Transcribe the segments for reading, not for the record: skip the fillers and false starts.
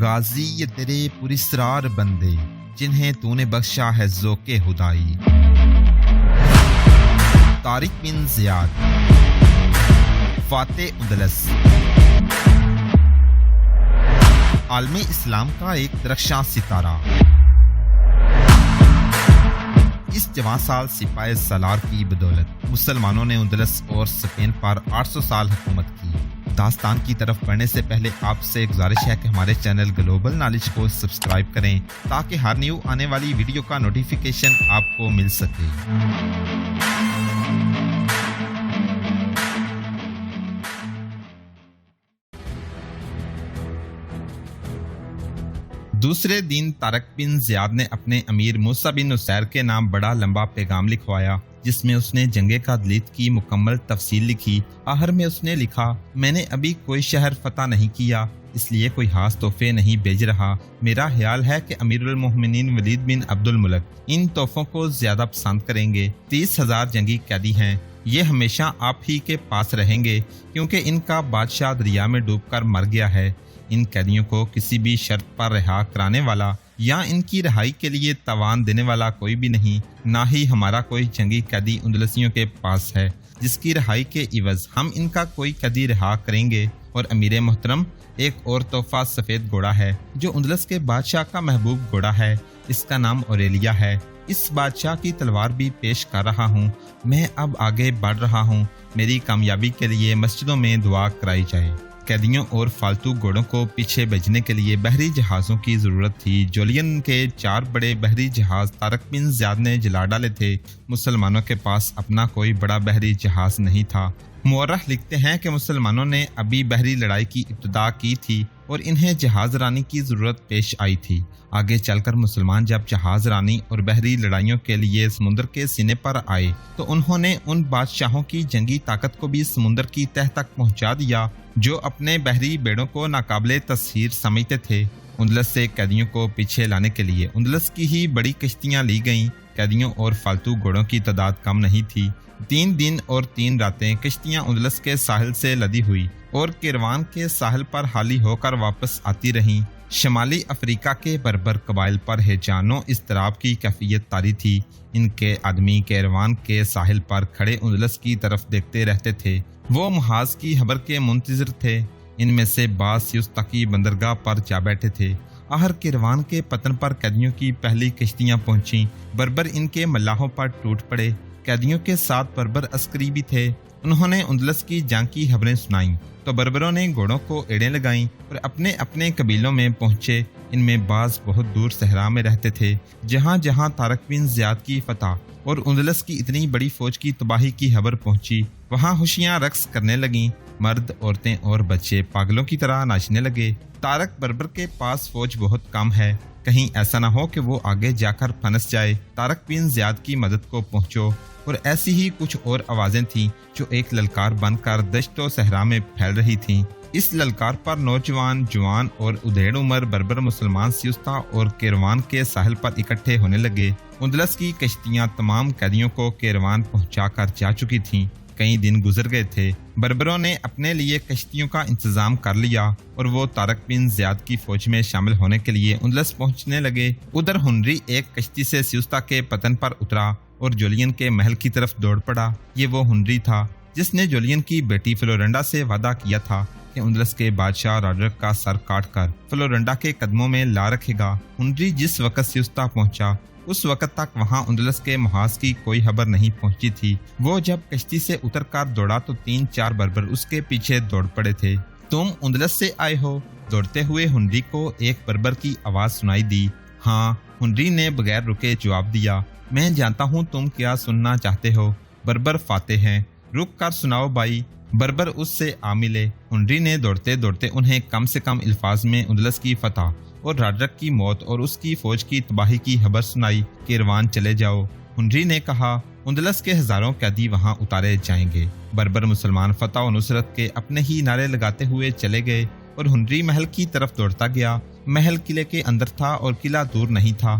غازی یہ تیرے پراسرار بندے جنہیں تو نے بخشا ہے ذوق خدائی۔ طارق بن زیاد، فاتح اندلس، عالم اسلام کا ایک درخشاں ستارہ۔ اس جوان سال سپاہ سالار کی بدولت مسلمانوں نے اندلس اور اسپین پر 800 سال حکومت کی۔ داستان کی طرف بڑھنے سے پہلے آپ سے گزارش ہے کہ ہمارے چینل گلوبل نالج کو سبسکرائب کریں تاکہ ہر نیو آنے والی ویڈیو کا نوٹیفیکیشن آپ کو مل سکے۔ دوسرے دن طارق بن زیاد نے اپنے امیر موسیٰ بن نصیر کے نام بڑا لمبا پیغام لکھوایا جس میں اس نے جنگ قادلیت کی مکمل تفصیل لکھی۔ آخر میں اس نے لکھا، میں نے ابھی کوئی شہر فتح نہیں کیا، اس لیے کوئی خاص تحفے نہیں بھیج رہا۔ میرا خیال ہے کہ امیر المومنین ولید بن عبد الملک ان تحفوں کو زیادہ پسند کریں گے۔ 30,000 جنگی قیدی ہیں، یہ ہمیشہ آپ ہی کے پاس رہیں گے کیونکہ ان کا بادشاہ دریا میں ڈوب کر مر گیا ہے۔ ان قیدیوں کو کسی بھی شرط پر رہا کرانے والا یا ان کی رہائی کے لیے توان دینے والا کوئی بھی نہیں، نہ ہی ہمارا کوئی جنگی قیدی اندلسیوں کے پاس ہے جس کی رہائی کے عوض ہم ان کا کوئی قیدی رہا کریں گے۔ اور امیر محترم، ایک اور تحفہ سفید گھوڑا ہے جو اندلس کے بادشاہ کا محبوب گھوڑا ہے، اس کا نام اوریلیا ہے۔ اس بادشاہ کی تلوار بھی پیش کر رہا ہوں۔ میں اب آگے بڑھ رہا ہوں، میری کامیابی کے لیے مسجدوں میں دعا کرائی جائے۔ قیدیوں اور فالتو گھوڑوں کو پیچھے بھیجنے کے لیے بحری جہازوں کی ضرورت تھی۔ جولین کے 4 بڑے بحری جہاز طارق بن زیاد نے جلا ڈالے تھے۔ مسلمانوں کے پاس اپنا کوئی بڑا بحری جہاز نہیں تھا۔ مورخ لکھتے ہیں کہ مسلمانوں نے ابھی بحری لڑائی کی ابتدا کی تھی اور انہیں جہاز رانی کی ضرورت پیش آئی تھی۔ آگے چل کر مسلمان جب جہاز رانی اور بحری لڑائیوں کے لیے سمندر کے سینے پر آئے تو انہوں نے ان بادشاہوں کی جنگی طاقت کو بھی سمندر کی تہہ تک پہنچا دیا جو اپنے بحری بیڑوں کو ناقابل تسخیر سمجھتے تھے۔ اندلس سے قیدیوں کو پیچھے لانے کے لیے اندلس کی ہی بڑی کشتیاں لی گئیں۔ قیدیوں اور فالتو گھوڑوں کی تعداد کم نہیں تھی۔ 3 دن اور 3 راتیں کشتیاں اندلس کے ساحل سے لدی ہوئی اور کیروان کے ساحل پر حالی ہو کر واپس آتی رہیں۔ شمالی افریقہ کے بربر قبائل پر ہیجان و اضطراب کی کیفیت طاری تھی۔ ان کے آدمی کیروان کے ساحل پر کھڑے اندلس کی طرف دیکھتے رہتے تھے۔ وہ محاذ کی خبر کے منتظر تھے۔ ان میں سے بعض سیوستا کی بندرگاہ پر جا بیٹھے تھے۔ آخر کیروان کے پتن پر قیدیوں کی پہلی کشتیاں پہنچیں۔ بربر ان کے ملاحوں پر ٹوٹ پڑے۔ قیدیوں کے ساتھ بربر عسکری بھی تھے۔ انہوں نے اندلس کی جنگ کی خبریں سنائیں تو بربروں نے گھوڑوں کو ایڑیں لگائیں اور اپنے اپنے قبیلوں میں پہنچے۔ ان میں بعض بہت دور صحرا میں رہتے تھے جہاں جہاں طارق بن زیاد کی فتح اور اندلس کی اتنی بڑی فوج کی تباہی کی خبر پہنچی وہاں خوشیاں رقص کرنے لگیں۔ مرد، عورتیں اور بچے پاگلوں کی طرح ناچنے لگے۔ طارق بربر کے پاس فوج بہت کم ہے، کہیں ایسا نہ ہو کہ وہ آگے جا کر پھنس جائے۔ طارق بن زیاد کی مدد کو پہنچو۔ اور ایسی ہی کچھ اور آوازیں تھیں جو ایک للکار بن کر دشت و صحرا میں پھیل رہی تھیں۔ اس للکار پر نوجوان، جوان اور ادھیڑ عمر بربر مسلمان سیوستا اور کیروان کے ساحل پر اکٹھے ہونے لگے۔ اندلس کی کشتیاں تمام قیدیوں کو کیروان پہنچا کر جا چکی تھیں۔ کئی دن گزر گئے تھے۔ بربروں نے اپنے لیے کشتیوں کا انتظام کر لیا اور وہ طارق بن زیاد کی فوج میں شامل ہونے کے لیے اندلس پہنچنے لگے۔ ادھر ہنری ایک کشتی سے سیوستا کے پتن پر اترا اور جولین کے محل کی طرف دوڑ پڑا۔ یہ وہ ہنری تھا جس نے جولین کی بیٹی فلورنڈا سے وعدہ کیا تھا کہ اندلس کے بادشاہ راڈرک کا سر کاٹ کر فلورنڈا کے قدموں میں لا رکھے گا۔ ہنری جس وقت سیوستا پہنچا اس وقت تک وہاں اندلس کے محاذ کی کوئی خبر نہیں پہنچی تھی۔ وہ جب کشتی سے اتر کر دوڑا تو 3-4 بربر اس کے پیچھے دوڑ پڑے تھے۔ تم اندلس سے آئے ہو؟ دوڑتے ہوئے ہنری کو ایک بربر کی آواز سنائی دی۔ ہاں، ہنری نے بغیر رکے جواب دیا۔ میں جانتا ہوں تم کیا سننا چاہتے ہو۔ بربر فاتح ہیں، رک کر سناؤ بھائی۔ بربر اس سے آ ملے۔ ہنری نے دوڑتے دوڑتے انہیں کم سے کم الفاظ میں اندلس کی فتح اور راڈرک کی موت اور اس کی فوج کی تباہی کی خبر سنائی۔ کیروان چلے جاؤ۔ ہنری نے کہا، اندلس کے ہزاروں قیدی وہاں اتارے جائیں گے۔ بربر مسلمان فتح و نصرت کے اپنے ہی نعرے لگاتے ہوئے چلے گئے اور ہنری محل کی طرف دوڑتا گیا۔ محل قلعے کے اندر تھا اور قلعہ دور نہیں تھا۔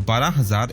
12,000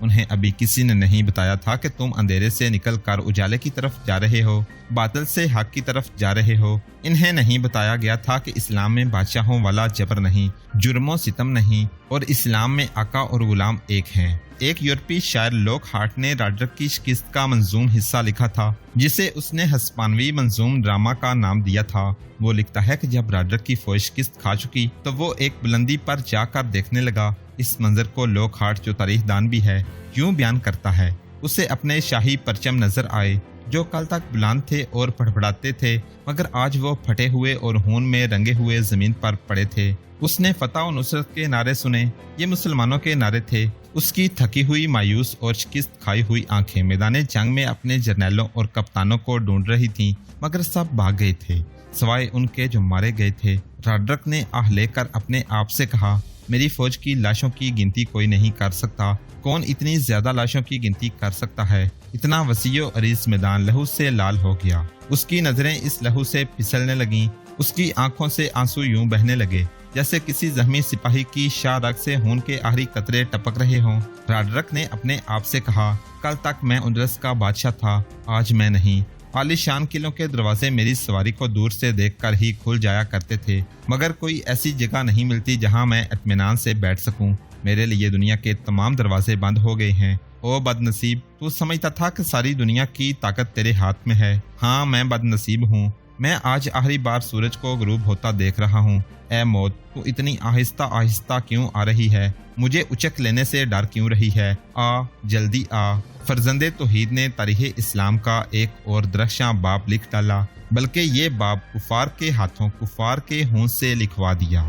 انہیں ابھی کسی نے نہیں بتایا تھا کہ تم اندھیرے سے نکل کر اجالے کی طرف جا رہے ہو، باطل سے حق کی طرف جا رہے ہو۔ انہیں نہیں بتایا گیا تھا کہ اسلام میں بادشاہوں والا جبر نہیں، جرم و ستم نہیں، اور اسلام میں آقا اور غلام ایک ہیں۔ ایک یورپی شاعر لوک ہارٹ نے راڈرک کی شکست کا منظوم حصہ لکھا تھا، جسے اس نے ہسپانوی منظوم ڈرامہ کا نام دیا تھا۔ وہ لکھتا ہے کہ جب راڈرک کی فوج شکست کھا چکی تو وہ ایک بلندی پر جا کر دیکھنے لگا۔ اس منظر کو لوک ہارٹ، جو تاریخ دان بھی ہے، یوں بیان کرتا ہے: اسے اپنے شاہی پرچم نظر آئے جو کل تک بلند تھے اور پھڑپھڑاتے تھے، مگر آج وہ پھٹے ہوئے اور خون میں رنگے ہوئے زمین پر پڑے تھے۔ اس نے فتح و نصرت کے نعرے سنے، یہ مسلمانوں کے نعرے تھے۔ اس کی تھکی ہوئی، مایوس اور شکست کھائی ہوئی آنکھیں میدان جنگ میں اپنے جرنیلوں اور کپتانوں کو ڈھونڈ رہی تھیں، مگر سب بھاگ گئے تھے سوائے ان کے جو مارے گئے تھے۔ راڈرک نے آہ لے کر اپنے آپ سے کہا: میری فوج کی لاشوں کی گنتی کوئی نہیں کر سکتا۔ کون اتنی زیادہ لاشوں کی گنتی کر سکتا ہے؟ اتنا وسیع و عریض میدان لہو سے لال ہو گیا۔ اس کی نظریں اس لہو سے پھسلنے لگیں، اس کی آنکھوں سے آنسو یوں بہنے لگے جیسے کسی زخمی سپاہی کی شاہ رگ سے خون کے آخری قطرے ٹپک رہے ہوں۔ راڈرک نے اپنے آپ سے کہا: کل تک میں اندرس کا بادشاہ تھا، آج میں نہیں۔ عالی شان قلعوں کے دروازے میری سواری کو دور سے دیکھ کر ہی کھل جایا کرتے تھے، مگر کوئی ایسی جگہ نہیں ملتی جہاں میں اطمینان سے بیٹھ سکوں۔ میرے لیے دنیا کے تمام دروازے بند ہو گئے ہیں۔ او بد نصیب، تو سمجھتا تھا کہ ساری دنیا کی طاقت تیرے ہاتھ میں ہے۔ ہاں، میں بد نصیب ہوں۔ میں آج آخری بار سورج کو غروب ہوتا دیکھ رہا ہوں۔ اے موت، تو اتنی آہستہ آہستہ کیوں آ رہی ہے؟ مجھے اچک لینے سے ڈر کیوں رہی ہے؟ آ، جلدی آ۔ فرزند توحید نے تاریخ اسلام کا ایک اور درخشاں باب لکھ ڈالا، بلکہ یہ باب کفار کے ہاتھوں، کفار کے خون سے لکھوا دیا۔